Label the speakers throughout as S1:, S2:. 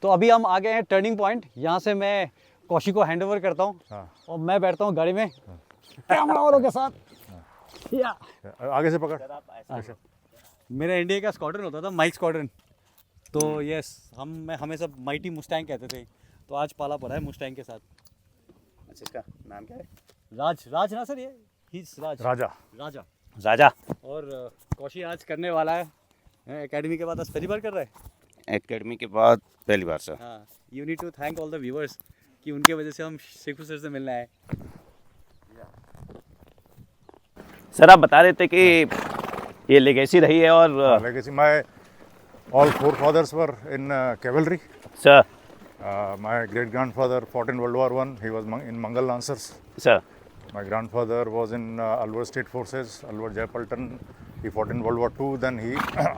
S1: तो अभी हम आ गए हैं टर्निंग पॉइंट। यहाँ से मैं कौशी को हैंड ओवर करता हूँ और मैं बैठता हूँ गाड़ी में कैमरा वालों के साथ। या
S2: आगे से पकड़।
S1: मेरा इंडिया का स्क्वाड्रन होता था, माइक स्क्वाड्रन। तो यस, हमें सब माइटी मुस्टैंग कहते थे। तो आज पाला पड़ा है मुस्टैंग के साथ।
S3: अच्छा, इसका नाम क्या है?
S1: राज ना सर, ये
S2: राजा।
S1: राजा। और कौशी आज करने वाला है एकेडमी के बाद, आज पहली बार कर रहा है
S3: एकेडमी के बाद पहली बार सर।
S1: हाँ, you need to thank all the viewers कि उनके वजह से हम शेखू सर से मिलने आए।
S3: सर आप बता रहे थे कि ये लेगेसी रही है और
S2: legacy, my all forefathers were in cavalry.
S3: Sir
S2: My great grandfather fought in World War I. He was in Mangal Lancers.
S3: Sir
S2: My grandfather was in Alwar State Forces, Alwar Jayapaltan. He fought in World War II. Then he,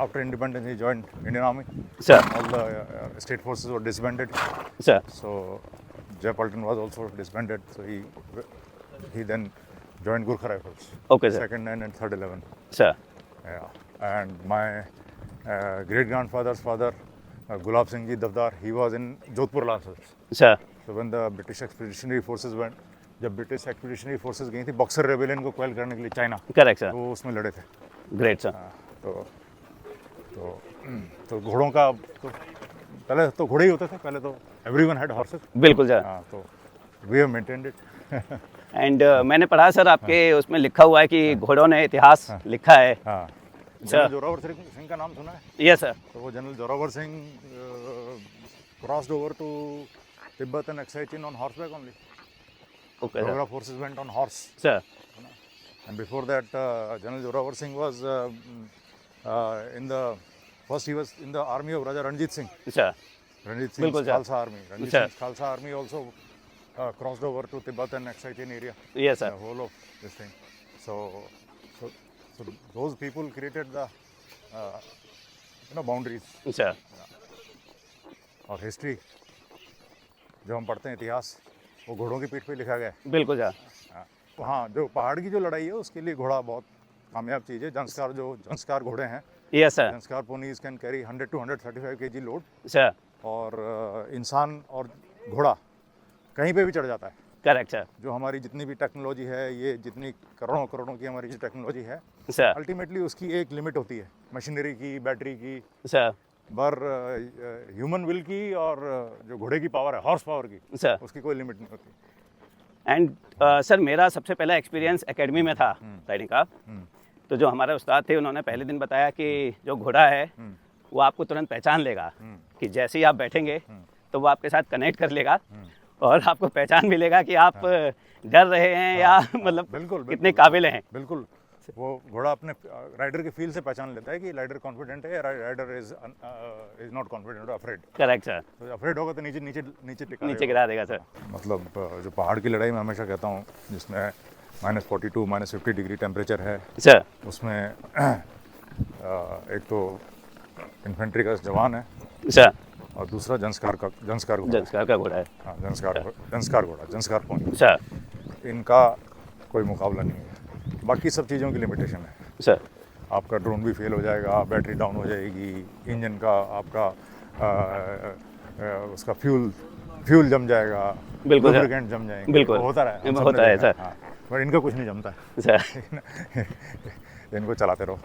S2: after independence, he joined Indian Army.
S3: Sir
S2: All the state forces were disbanded.
S3: Sir
S2: So Jayapaltan was also disbanded. So he then joined Gurkha Rifles.
S3: Okay sir.
S2: Second and third 11.
S3: Sir
S2: Yeah. And my great grandfather's father, Gulab Singh Ji Davdar, he was in Jodhpur Lancers.
S3: Sir
S2: So when the British Expeditionary Forces went, जब British expeditionary forces गई थी Buxar rebellion को quail करने के लिए China,
S3: correct sir.
S2: तो उसमें लड़े थे।
S3: Great sir.
S2: तो घोड़ों का तो पहले तो घोड़े ही होते थे, पहले तो एवरीवन हैड हॉर्सेस।
S3: बिल्कुल सर।
S2: हाँ, तो we have maintained it.
S3: And मैंने पढ़ा सर आपके उसमें लिखा हुआ है कि घोड़ों ने इतिहास लिखा है।
S2: हाँ,
S3: सर।
S2: जनरल जोरावर सिंह का नाम सुना है?
S3: Yes sir.
S2: तो वो general Zorawar Singh crossed over to Tibet and Aksai Chin on horseback only.
S3: Okay
S2: Dogra
S3: sir.
S2: forces went on horse.
S3: Sir
S2: And before that, General Zorawar Singh was he was in the army of Raja Ranjit Singh.
S3: Sir
S2: Ranjit Singh's
S3: Bilkul, sir.
S2: Khalsa army. Ranjit
S3: Sir.
S2: Singh's Khalsa army also crossed over to Tibet and Aksai Chin area.
S3: Yes
S2: The
S3: sir.
S2: whole of this thing. So those people created the boundaries.
S3: Sir
S2: और history जो हम पढ़ते हैं इतिहास, वो घोड़ों की पीठ पे लिखा गया है।
S3: बिल्कुल सर।
S2: हाँ, जो पहाड़ की जो लड़ाई है उसके लिए घोड़ा बहुत कामयाब चीज़ है। जंस्कार घोड़े हैं,
S3: yes sir.
S2: Zanskar ponies can carry 100 to 135 kg load.
S3: Sir
S2: और इंसान और घोड़ा कहीं पे भी चढ़ जाता है।
S3: Correct sir.
S2: जो हमारी जितनी भी टेक्नोलॉजी है, ये जितनी करोड़ों की हमारी जो टेक्नोलॉजी है,
S3: सर
S2: अल्टीमेटली उसकी एक लिमिट होती है, मशीनरी की, बैटरी की,
S3: सर
S2: पर ह्यूमन विल की और जो घोड़े की पावर है, हॉर्स पावर की,
S3: सर।
S2: उसकी कोई लिमिट नहीं होती।
S3: एंड सर मेरा सबसे पहला एक्सपीरियंस एकेडमी में था राइडिंग का। तो जो हमारे उस्ताद थे उन्होंने पहले दिन बताया कि जो घोड़ा है वो आपको तुरंत पहचान लेगा कि जैसे ही आप बैठेंगे तो वो आपके साथ कनेक्ट कर लेगा और आपको पहचान मिलेगा कि आप डर रहे हैं या मतलब
S2: बिल्कुल,
S3: कितने काबिल हैं।
S2: बिल्कुल, वो घोड़ा अपने राइडर के फील से पहचान लेता है कि राइडर कॉन्फिडेंट है या rider is not confident, afraid.
S3: Correct sir.
S2: तो अफ्रेड होगा तो नीचे
S3: नीचे गिरा देगा सर।
S2: मतलब जो पहाड़ की लड़ाई में हमेशा कहता हूँ, जिसमें -42 -50 डिग्री टेम्परेचर है,
S3: सर
S2: उसमें एक तो इन्फेंट्री का जवान है
S3: सर
S2: और दूसरा जंस्कार का
S3: घोड़ा है।
S2: हाँ, जंस्कार पोनी
S3: सर।
S2: इनका कोई मुकाबला नहीं है। बाकी सब चीज़ों की लिमिटेशन है
S3: सर
S2: आपका ड्रोन भी फेल हो जाएगा, बैटरी डाउन हो जाएगी, इंजन का आपका उसका फ्यूल जम जाएगा,
S3: बिल्कुल सर।
S2: लुब्रिकेंट जम जाएंगे,
S3: बिल्कुल
S2: होता है
S3: सर।
S2: हाँ, पर इनका कुछ नहीं जमता है।
S3: सर
S2: इनको चलाते रहो,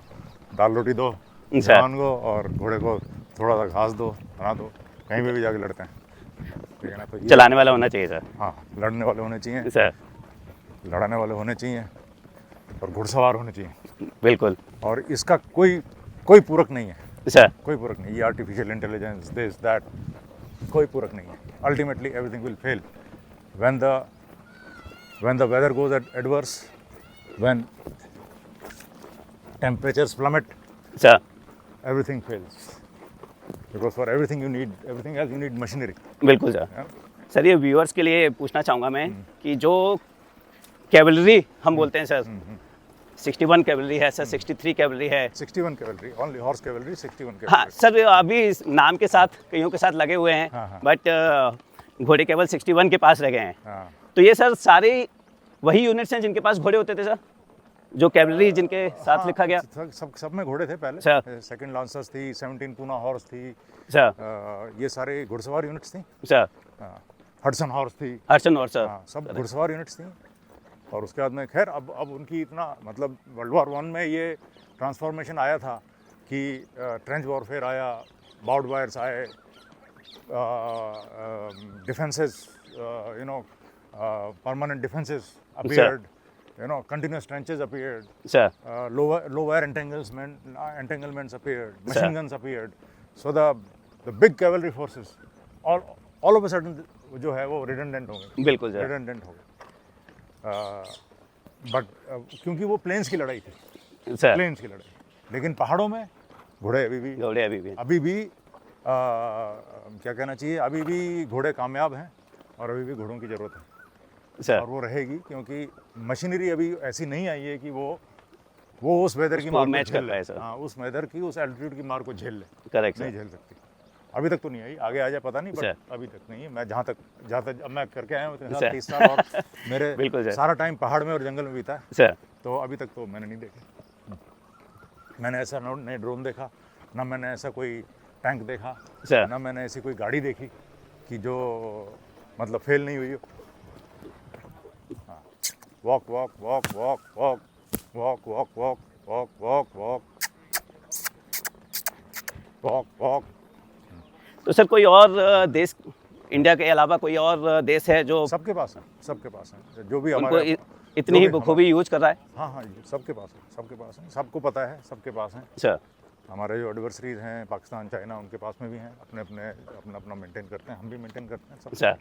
S2: दाल रोटी दो
S3: सर।
S2: जवान को और घोड़े को थोड़ा सा घास दो, बना दो, कहीं पे भी जाके लड़ते हैं, ठीक है ना। तो
S3: चलाने वाला होना चाहिए सर।
S2: हाँ, लड़ने वाले होने चाहिए
S3: सर,
S2: लड़ाने वाले होने चाहिए और घुड़सवार होने चाहिए।
S3: बिल्कुल।
S2: और इसका कोई पूरक नहीं है
S3: सर
S2: कोई पूरक नहीं। ये आर्टिफिशियल इंटेलिजेंस, दिस दैट, कोई पूरक नहीं है। Ultimately everything will fail when the weather goes adverse, when temperatures plummet,
S3: sir
S2: everything fails, because for everything else you need machinery.
S3: बिल्कुल सर।
S2: Yeah?
S3: सर ये व्यूअर्स के लिए पूछना चाहूँगा मैं कि जो कैवलरी हम बोलते हैं सर, 61 कैवलरी है सर, 63 कैवलरी है।
S2: 61 cavalry, only horse cavalry, 61 cavalry.
S3: हाँ सर, अभी इस नाम के साथ कईयों के साथ लगे हुए हैं,
S2: हाँ।
S3: बट घोड़े केवल 61 के पास रह गए हैं।
S2: हाँ,
S3: तो ये सर सारे वही यूनिट्स हैं जिनके पास घोड़े होते थे सर? जो कैवलरी जिनके साथ
S2: हाँ,
S3: लिखा गया।
S2: सब में घोड़े थे
S3: अच्छा।
S2: पहले। सेकंड लांसर्स थी, 17 पूना हॉर्स थी,
S3: अच्छा
S2: ये सारे घुड़सवार यूनिट्स थी।
S3: अच्छा,
S2: हडसन हॉर्स थी,
S3: हर्षन और सर।
S2: हाँ, सब घुड़सवार यूनिट्स थी। और उसके बाद में खैर अब उनकी इतना मतलब वर्ल्ड वॉर 1 में ये ट्रांसफॉर्मेशन आया था कि ट्रेंच वॉरफेयर आया, बाउड वायर्स आए, defences, you know, permanent defences appeared, you know, continuous trenches appeared,
S3: अच्छा
S2: low wire entanglements appeared, machine guns appeared. So the big cavalry forces all of a sudden जो है वो redundant हो गए,
S3: बिल्कुल sir.
S2: redundant हो गए। बट क्योंकि वो प्लेन्स की लड़ाई थी,
S3: सर
S2: प्लेन्स की लड़ाई, लेकिन पहाड़ों में घोड़े
S3: घोड़े अभी भी
S2: क्या कहना चाहिए, अभी भी घोड़े कामयाब हैं और अभी भी घोड़ों की ज़रूरत है
S3: सर।
S2: और वो रहेगी, क्योंकि मशीनरी अभी ऐसी नहीं आई है कि वो उस वेदर की
S3: उसको
S2: मार को
S3: मैच
S2: झेल
S3: कर
S2: ले।
S3: पाए सर।
S2: हाँ, उस वेदर की, उस एल्टीट्यूड की मार को झेल ले,
S3: करेक्ट
S2: नहीं
S3: सर।
S2: झेल सकती। अभी तक तो नहीं आई, आगे आ जाए पता नहीं,
S3: सर।
S2: बट अभी तक नहीं है। मैं जहाँ तक अब मैं करके आया हूँ इतने साल,
S3: सर।
S2: 30 साल, और मेरे
S3: बिल्कुल सर।
S2: सारा टाइम पहाड़ में और जंगल में बीता है,
S3: सर
S2: तो अभी तक तो मैंने नहीं देखे। मैंने ऐसा नहीं ड्रोन देखा, ना मैंने ऐसा कोई टैंक देखा,
S3: सर।
S2: ना मैंने ऐसी कोई गाड़ी देखी कि जो मतलब फेल नहीं हुई हो। Walk walk walk walk walk walk walk walk walk walk walk walk walk.
S3: तो सर कोई और देश इंडिया के अलावा कोई और देश है जो
S2: सबके पास है, सबके पास है, जो भी
S3: उनको
S2: हमारे
S3: इतनी ही
S2: जो भी
S3: बखूबी यूज कर रहा है।
S2: हाँ हाँ, सबके पास है, सबके पास है, सबको पता है, सबके पास है।
S3: सर
S2: हमारे जो एडवर्सरीज हैं पाकिस्तान, चाइना, उनके पास में भी हैं, अपना मेंटेन करते हैं, हम भी मेंटेन करते हैं, सब
S3: सर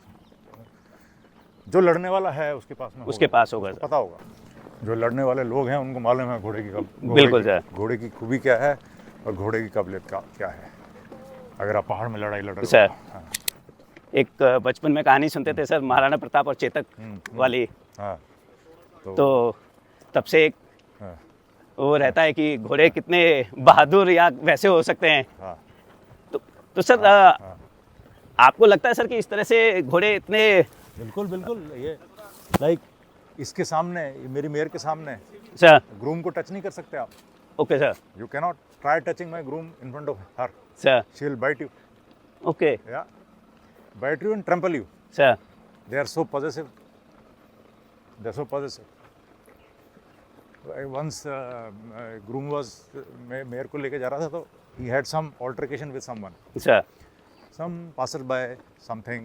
S2: जो लड़ने वाला है उसके पास में
S3: उसके पास होगा
S2: उसको पता होगा। जो लड़ने वाले लोग हैं उनको मालूम है घोड़े की
S3: बिल्कुल सर।
S2: घोड़े की खूबी क्या है और घोड़े की काबिलियत क्या है। अगर आप पहाड़ में लड़ाई लड़ रहे हो,
S3: सर
S2: हाँ,
S3: एक बचपन में कहानी सुनते थे सर, महाराणा प्रताप और चेतक वाली,
S2: हाँ,
S3: तो तब से एक
S2: हाँ,
S3: वो रहता है कि घोड़े कितने बहादुर या वैसे हो सकते हैं।
S2: हाँ,
S3: तो सर आपको लगता है सर कि इस तरह से घोड़े इतने
S2: बिल्कुल बिल्कुल, ये लाइक इसके सामने, मेरी मेयर के सामने
S3: सर।
S2: ग्रूम को टच नहीं कर सकते आप।
S3: Okay sir.
S2: You can not try touching my groom in front of her,
S3: sir
S2: she will bite you,
S3: okay
S2: या bite you and trample you.
S3: Sir.
S2: They are so possessive. They're so possessive. Once groom was mayor को लेके जा रहा था, तो he had some altercation with someone.
S3: Sir
S2: Some passerby, something,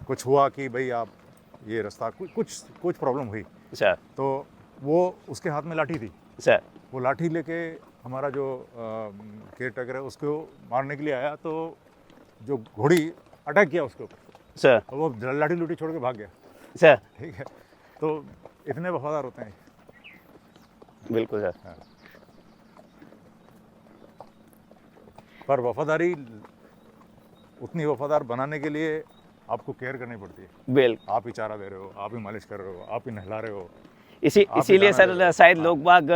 S2: कुछ हुआ कि भाई आप ये रास्ता, कुछ प्रॉब्लम हुई,
S3: सर।
S2: तो वो उसके हाथ में लाठी थी।
S3: सर
S2: वो लाठी लेके हमारा जो केयर टेकर है उसको मारने के लिए आया, तो जो घोड़ी अटैक किया उसके ऊपर,
S3: सर।
S2: और वो लाठी लूटी छोड़ के भाग गया।
S3: सर
S2: ठीक है, तो इतने वफादार होते हैं।
S3: बिल्कुल सर।
S2: हाँ। पर वफादारी, उतनी वफादार बनाने के लिए आपको केयर करनी पड़ती है।
S3: बिल्कुल।
S2: आप ही चारा दे रहे हो, आप ही मालिश कर रहे हो, आप ही नहला रहे हो।
S3: इसीलिए
S2: आप ही
S3: सर
S2: जाना
S3: शायद
S2: हाँ।
S3: लोग बाग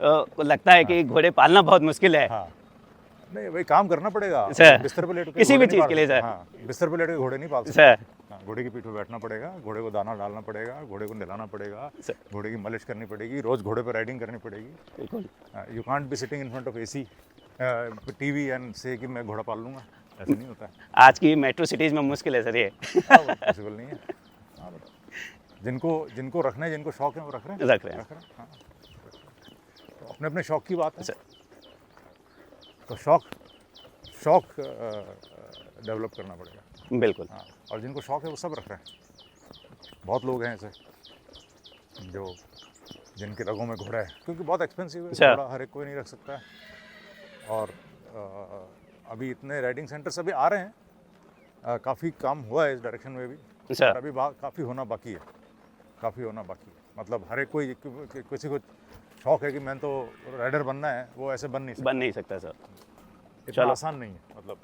S3: को लगता है कि घोड़े पालना बहुत मुश्किल है।
S2: हाँ, नहीं भाई, काम करना पड़ेगा
S3: सर,
S2: बिस्तर पे लेट के
S3: किसी भी
S2: घोड़े नहीं
S3: चीज़
S2: पाल
S3: के लिए
S2: सकते।
S3: सर।
S2: हाँ, बिस्तर पे लेट के घोड़े नहीं पाल सकते।
S3: सर
S2: हाँ, घोड़े की पीठ पे बैठना पड़ेगा, घोड़े को दाना डालना पड़ेगा, घोड़े को नहलाना पड़ेगा,
S3: सर।
S2: घोड़े की मालिश करनी पड़ेगी, रोज घोड़े पे राइडिंग करनी पड़ेगी।
S3: बिल्कुल।
S2: You can't be sitting in front of AC TV and से कि मैं घोड़ा पाल लूँगा, ऐसा नहीं होता है।
S3: आज की मेट्रो सिटीज़ में मुश्किल है सर ये।
S2: पॉसिबल नहीं है। हाँ, जिनको रखना है, जिनको शौक है, वो रख रहे हैं। हाँ। तो अपने अपने शौक की बात है।
S3: सर।
S2: तो शौक डेवलप करना पड़ेगा।
S3: बिल्कुल।
S2: हाँ, और जिनको शौक है वो सब रख रहे हैं। बहुत लोग हैं ऐसे जो जिनके रगों में घोड़ा है, क्योंकि बहुत एक्सपेंसिव है
S3: सर।
S2: घोड़ा, हर एक कोई नहीं रख सकता है। और अभी इतने राइडिंग सेंटर्स अभी आ रहे हैं, काफ़ी काम हुआ है इस डायरेक्शन में भी,
S3: सर।
S2: और अभी काफ़ी होना बाकी है, काफ़ी होना बाकी है। मतलब हर एक कोई, किसी को शौक है कि मैं तो राइडर बनना है, वो ऐसे बन नहीं सकता।
S3: सर।
S2: इतना आसान नहीं है। मतलब